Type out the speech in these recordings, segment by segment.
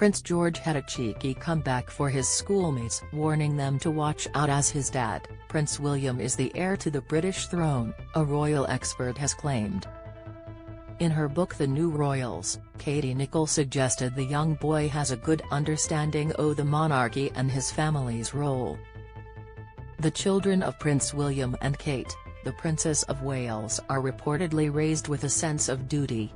Prince George had a cheeky comeback for his schoolmates, warning them to watch out as his dad, Prince William, is the heir to the British throne, a royal expert has claimed. In her book The New Royals, Katie Nicholl suggested the young boy has a good understanding of the monarchy and his family's role. The children of Prince William and Kate, the Princess of Wales, are reportedly raised with a sense of duty.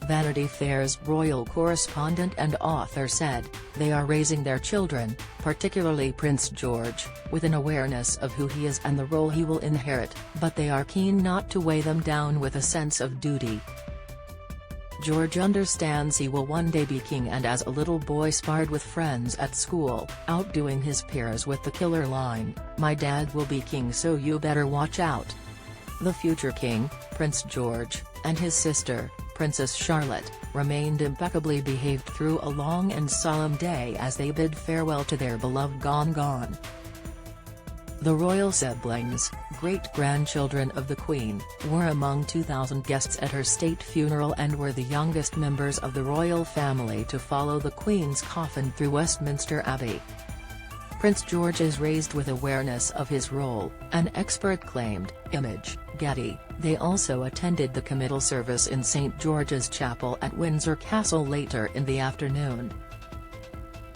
Vanity Fair's royal correspondent and author said, they are raising their children, particularly Prince George, with an awareness of who he is and the role he will inherit, but they are keen not to weigh them down with a sense of duty. George understands he will one day be king, and as a little boy sparred with friends at school, outdoing his peers with the killer line, "My dad will be king, so you better watch out." The future king, Prince George, and his sister, Princess Charlotte, remained impeccably behaved through a long and solemn day as they bid farewell to their beloved gone. The royal siblings, great-grandchildren of the Queen, were among 2,000 guests at her state funeral and were the youngest members of the royal family to follow the Queen's coffin through Westminster Abbey. Prince George is raised with awareness of his role, an expert claimed. Image, Getty. They also attended the committal service in St George's Chapel at Windsor Castle later in the afternoon.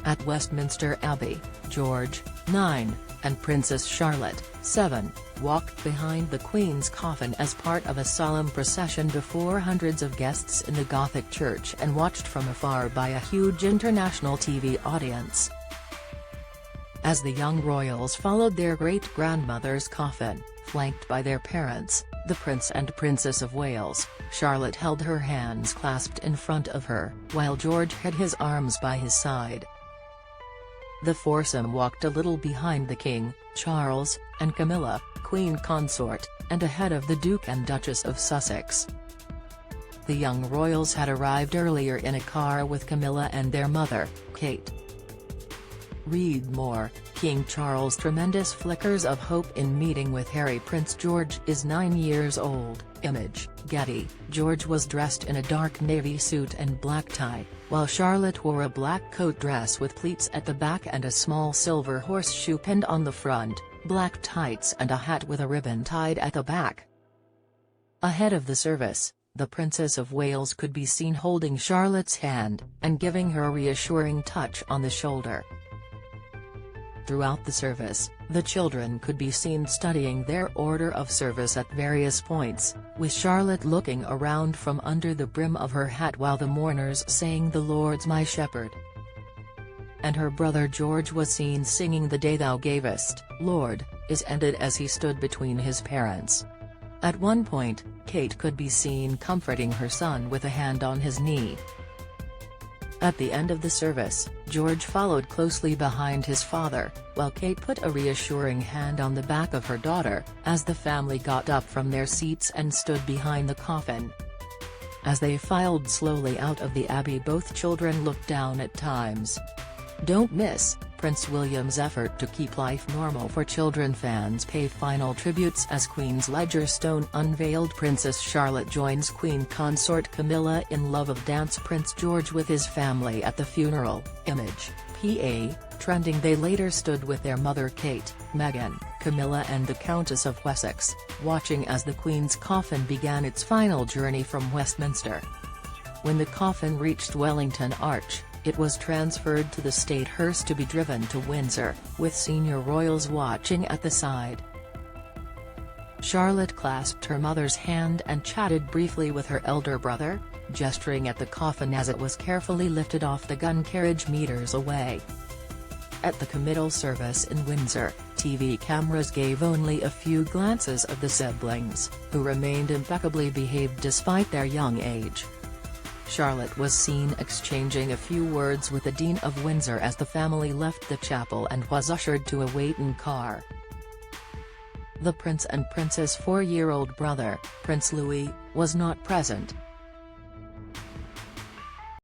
At Westminster Abbey, George, 9, and Princess Charlotte, 7, walked behind the Queen's coffin as part of a solemn procession before hundreds of guests in the Gothic church and watched from afar by a huge international TV audience. As the young royals followed their great-grandmother's coffin, flanked by their parents, the Prince and Princess of Wales, Charlotte held her hands clasped in front of her, while George had his arms by his side. The foursome walked a little behind the King, Charles, and Camilla, Queen Consort, and ahead of the Duke and Duchess of Sussex. The young royals had arrived earlier in a car with Camilla and their mother, Kate. Read more. King Charles' tremendous flickers of hope in meeting with Harry. Prince George is 9 years old. Image, Getty. George was dressed in a dark navy suit and black tie, while Charlotte wore a black coat dress with pleats at the back and a small silver horseshoe pinned on the front, black tights and a hat with a ribbon tied at the back. Ahead of the service, the Princess of Wales could be seen holding Charlotte's hand, and giving her a reassuring touch on the shoulder. Throughout the service, the children could be seen studying their order of service at various points, with Charlotte looking around from under the brim of her hat while the mourners sang "The Lord's my shepherd." And her brother George was seen singing "The Day Thou Gavest, Lord, is ended" as he stood between his parents. At one point, Kate could be seen comforting her son with a hand on his knee. At the end of the service, George followed closely behind his father, while Kate put a reassuring hand on the back of her daughter, as the family got up from their seats and stood behind the coffin. As they filed slowly out of the Abbey, both children looked down at times. Don't miss Prince William's effort to keep life normal for children. Fans pay final tributes as Queen's Ledger Stone unveiled. Princess Charlotte joins Queen Consort Camilla in love of dance. Prince George with his family at the funeral. Image, PA. Trending. They later stood with their mother Kate, Meghan, Camilla and the Countess of Wessex, watching as the Queen's coffin began its final journey from Westminster. When the coffin reached Wellington Arch, it was transferred to the state hearse to be driven to Windsor, with senior royals watching at the side. Charlotte clasped her mother's hand and chatted briefly with her elder brother, gesturing at the coffin as it was carefully lifted off the gun carriage meters away. At the committal service in Windsor, TV cameras gave only a few glances of the siblings, who remained impeccably behaved despite their young age. Charlotte was seen exchanging a few words with the Dean of Windsor as the family left the chapel and was ushered to a waiting car. The Prince and Princess' 4-year-old brother, Prince Louis, was not present,